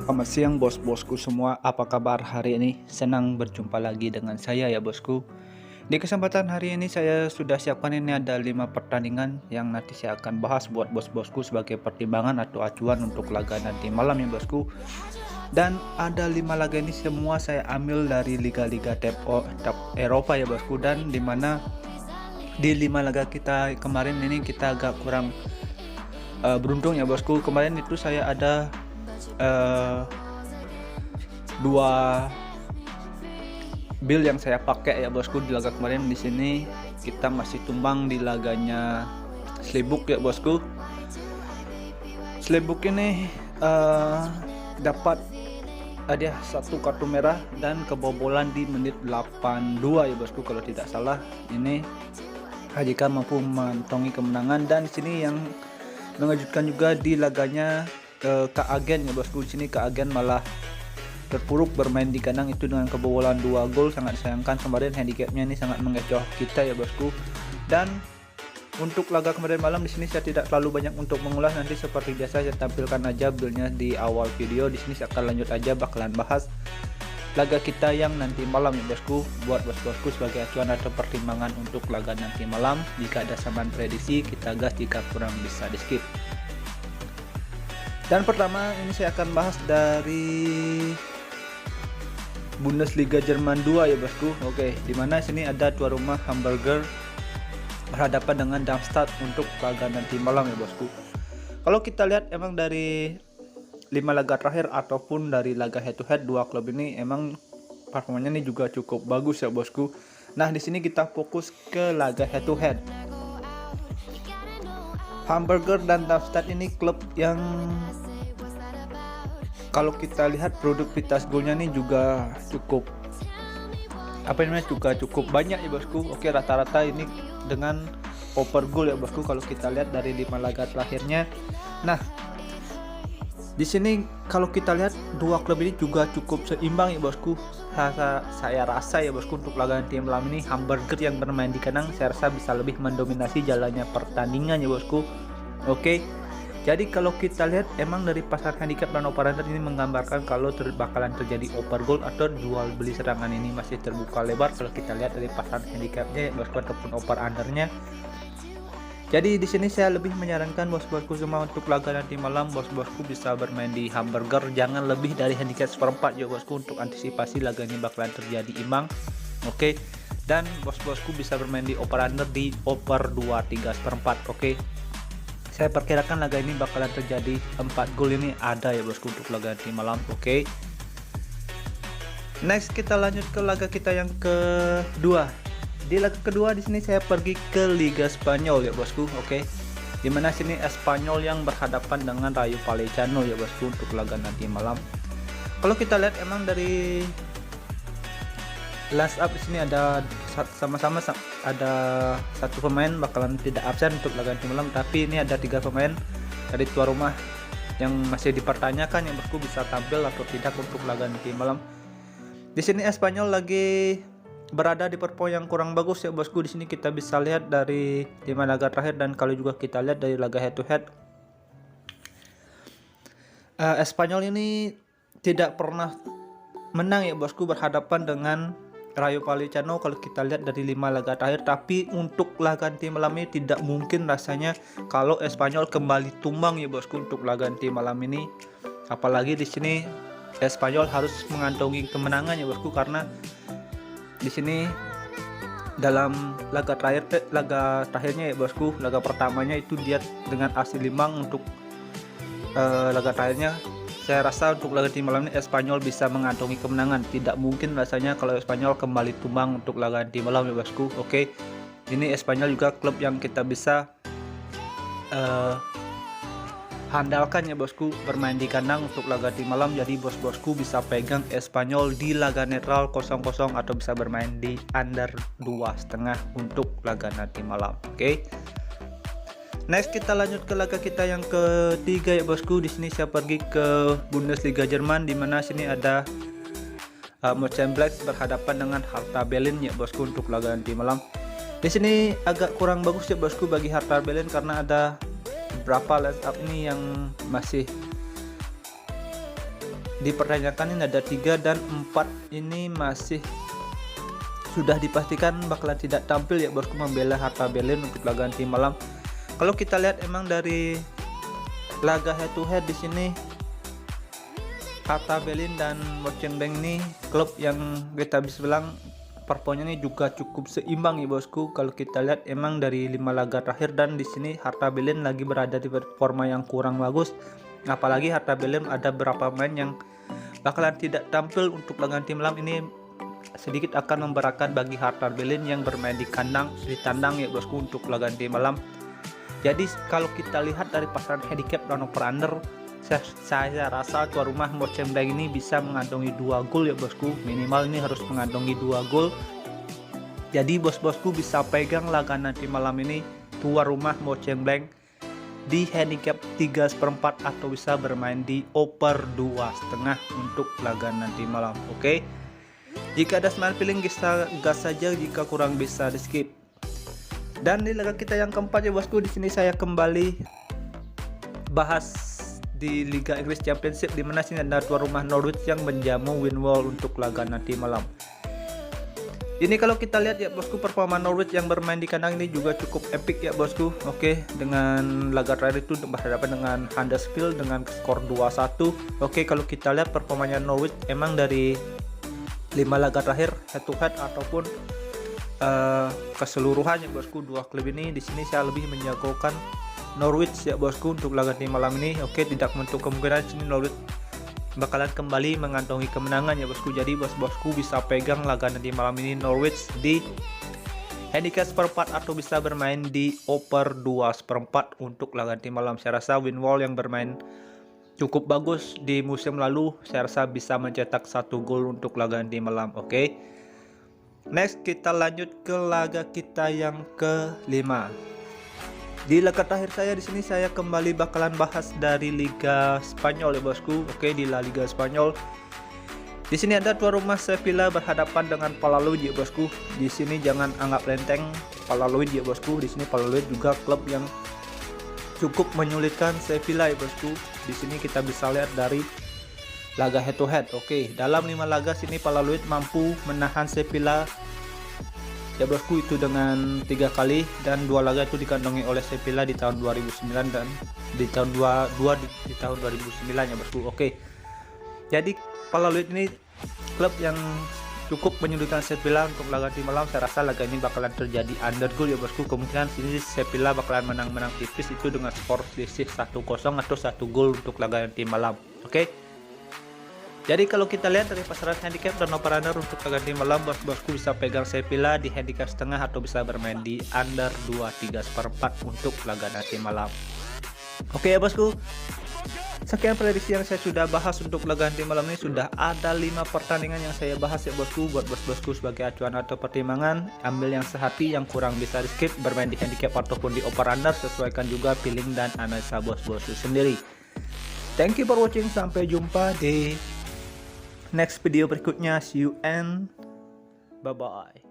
Selamat siang bos-bosku semua, apa kabar hari ini? Senang berjumpa lagi dengan saya ya bosku. Di kesempatan hari ini saya sudah siapkan ini ada 5 pertandingan yang nanti saya akan bahas buat bos-bosku sebagai pertimbangan atau acuan untuk laga nanti malam ya bosku. Dan ada 5 laga ini semua saya ambil dari liga-liga top Eropa ya bosku, dan dimana di 5 laga kita kemarin ini kita agak kurang beruntung ya bosku. Kemarin itu saya ada 2 build yang saya pakai ya bosku di laga kemarin. Di sini kita masih tumbang di laganya Slibuk ya bosku. Slibuk ini dapat dia 1 kartu merah dan kebobolan di menit 82 ya bosku kalau tidak salah. Ini jika mampu mengantongi kemenangan, dan di sini yang mengejutkan juga di laganya Kak Agen ya bosku. Di sini Kak Agen malah terpuruk bermain di kandang itu dengan kebobolan 2 gol. Sangat disayangkan, kemarin handicapnya ini sangat mengecoh kita ya bosku. Dan untuk laga kemarin malam di sini saya tidak terlalu banyak untuk mengulas, nanti seperti biasa saya tampilkan aja buildnya di awal video. Di sini saya akan lanjut aja bakalan bahas laga kita yang nanti malam ya bosku, buat bos-bosku sebagai acuan atau pertimbangan untuk laga nanti malam. Jika ada samaan prediksi kita gas, jika kurang bisa di skip. Dan pertama ini saya akan bahas dari Bundesliga Jerman 2 ya bosku. Oke, dimana sini ada tuan rumah Hamburger berhadapan dengan Darmstadt untuk laga nanti malam ya bosku. Kalau kita lihat emang dari 5 laga terakhir ataupun dari laga head to head, 2 klub ini emang performanya ini juga cukup bagus ya bosku. Nah, di sini kita fokus ke laga head to head. Hamburger dan Darmstadt ini klub yang kalau kita lihat produktivitas golnya nih juga cukup cukup banyak ya bosku. Oke, rata-rata ini dengan over goal ya bosku kalau kita lihat dari 5 laga terakhirnya. Nah, di sini kalau kita lihat 2 klub ini juga cukup seimbang ya bosku. Saya rasa ya bosku untuk laga tim malam ini Hamburger yang bermain di kandang saya rasa bisa lebih mendominasi jalannya pertandingan ya bosku. Oke. Jadi kalau kita lihat emang dari pasar handicap dan operator ini menggambarkan kalau bakalan terjadi over goal atau jual beli serangan ini masih terbuka lebar kalau kita lihat dari pasar handicapnya ya bosku ataupun over undernya. Jadi di sini saya lebih menyarankan bos-bosku semua untuk laga nanti malam bos-bosku bisa bermain di Hamburger, jangan lebih dari handicap 1/4 ya bosku untuk antisipasi laga ini bakalan terjadi imbang. Oke. Dan bos-bosku bisa bermain di over under di over 23 1/4. Oke. Saya perkirakan laga ini bakalan terjadi 4 gol ini ada ya bosku untuk laga nanti malam. Oke. Next kita lanjut ke laga kita yang kedua. Di laga kedua di sini saya pergi ke Liga Spanyol ya bosku. Oke. Dimana sini Espanyol yang berhadapan dengan Rayo Vallecano ya bosku untuk laga nanti malam. Kalau kita lihat emang dari last up di sini ada sama-sama ada 1 pemain bakalan tidak absen untuk laga nanti malam, tapi ini ada 3 pemain dari tuan rumah yang masih dipertanyakan yang bosku bisa tampil atau tidak untuk laga nanti malam. Di sini Espanyol lagi berada di performa yang kurang bagus ya bosku. Di sini kita bisa lihat dari 5 laga terakhir, dan kalau juga kita lihat dari laga head to head Espanyol ini tidak pernah menang ya bosku berhadapan dengan Rayo Vallecano kalau kita lihat dari 5 laga terakhir. Tapi untuk laga nanti malam ini tidak mungkin rasanya kalau Espanyol kembali tumbang ya bosku untuk laga nanti malam ini. Apalagi di sini Espanyol harus mengantongi kemenangan ya bosku, karena di sini dalam laga terakhirnya ya bosku, laga pertamanya itu dia dengan hasil imbang. Untuk laga terakhirnya saya rasa untuk laga tim malam ini Espanyol bisa mengantongi kemenangan. Tidak mungkin rasanya kalau Espanyol kembali tumbang untuk laga tim malam ya bosku. Oke. Ini Espanyol juga klub yang kita bisa handalkan ya bosku bermain di kandang untuk laga tim malam. Jadi bos-bosku bisa pegang Espanyol di laga netral 0-0 atau bisa bermain di under 2,5 untuk laga nanti malam. Oke. Next kita lanjut ke laga kita yang ketiga ya bosku. Di sini saya pergi ke Bundesliga Jerman, di mana sini ada Mönchengladbach berhadapan dengan Hertha Berlin ya bosku untuk laga nanti malam. Di sini agak kurang bagus ya bosku bagi Hertha Berlin karena ada berapa line up ini yang masih dipertanyakan. Ini ada 3 dan 4 ini masih sudah dipastikan bakalan tidak tampil ya bosku, membela Hertha Berlin untuk laga nanti malam. Kalau kita lihat emang dari laga head to head di sini Hertha Berlin dan Mönchengladbach ini klub yang kita bisa bilang performanya ini juga cukup seimbang ya bosku. Kalau kita lihat emang dari 5 laga terakhir, dan di sini Hertha Berlin lagi berada di performa yang kurang bagus. Apalagi Hertha Berlin ada beberapa pemain yang bakalan tidak tampil untuk laga nanti malam. Ini sedikit akan memberatkan bagi Hertha Berlin yang bermain di tandang ya bosku untuk laga nanti malam. Jadi kalau kita lihat dari pasaran handicap dan over under, saya rasa tuan rumah Mönchengladbach ini bisa mengantongi 2 gol ya bosku. Minimal ini harus mengantongi 2 gol. Jadi bos-bosku bisa pegang laga nanti malam ini tuan rumah Mönchengladbach di handicap 3/4 atau bisa bermain di over 2,5 untuk laga nanti malam. Oke. Jika ada smart feeling bisa gas saja, jika kurang bisa di skip. Dan di laga kita yang keempat ya bosku, di sini saya kembali bahas di Liga Inggris Championship, di mana sini ada tuan rumah Norwich yang menjamu Millwall untuk laga nanti malam. Ini kalau kita lihat ya bosku, performa Norwich yang bermain di kandang ini juga cukup epic ya bosku. Oke, dengan laga terakhir itu berhadapan dengan Huddersfield dengan skor 2-1. Oke, kalau kita lihat performanya Norwich emang dari 5 laga terakhir head to head ataupun keseluruhannya bosku, dua klub ini di sini saya lebih menjagokan Norwich ya bosku untuk laga di malam ini. Oke, tidak menutup kemungkinan sini Norwich bakalan kembali mengantongi kemenangan ya bosku. Jadi bos-bosku bisa pegang laga nanti malam ini Norwich di handicap 1/4 atau bisa bermain di over 2/4 untuk laga nanti malam. Saya rasa Millwall yang bermain cukup bagus di musim lalu, saya rasa bisa mencetak 1 gol untuk laga nanti malam. Oke. Next kita lanjut ke laga kita yang kelima. Di laga terakhir saya di sini saya kembali bakalan bahas dari Liga Spanyol ya bosku. Oke, di La Liga Spanyol. Di sini ada tuan rumah Sevilla berhadapan dengan Valladolid ya bosku. Di sini jangan anggap enteng Valladolid ya bosku. Di sini Valladolid juga klub yang cukup menyulitkan Sevilla ya bosku. Di sini kita bisa lihat dari laga head to head. Oke, dalam 5 laga sini Valladolid mampu menahan Sevilla ya bosku itu dengan 3 kali, dan 2 laga itu dikantongi oleh Sevilla di tahun 2009 dan di tahun 2009 ya bosku. Oke. Jadi Valladolid ini klub yang cukup menyulitkan Sevilla untuk laga di malam. Saya rasa laga ini bakalan terjadi under goal ya bosku. Kemungkinan sini Sevilla bakalan menang tipis itu dengan skor selisih 1-0 atau 1 gol untuk laga nanti malam. Oke. Jadi kalau kita lihat dari pasaran handicap dan over under untuk laga nanti malam, bos-bosku bisa pegang Sevilla di handicap setengah atau bisa bermain di under 2/3/4 untuk laga nanti malam. Oke ya bosku. Sekian prediksi yang saya sudah bahas untuk laga nanti malam ini. Sudah ada 5 pertandingan yang saya bahas ya bosku. Buat bos-bosku sebagai acuan atau pertimbangan, ambil yang sehati, yang kurang bisa di skip, bermain di handicap ataupun di over under, sesuaikan juga feeling dan analisa bos-bosku sendiri. Thank you for watching, sampai jumpa di next video berikutnya. See you and bye bye.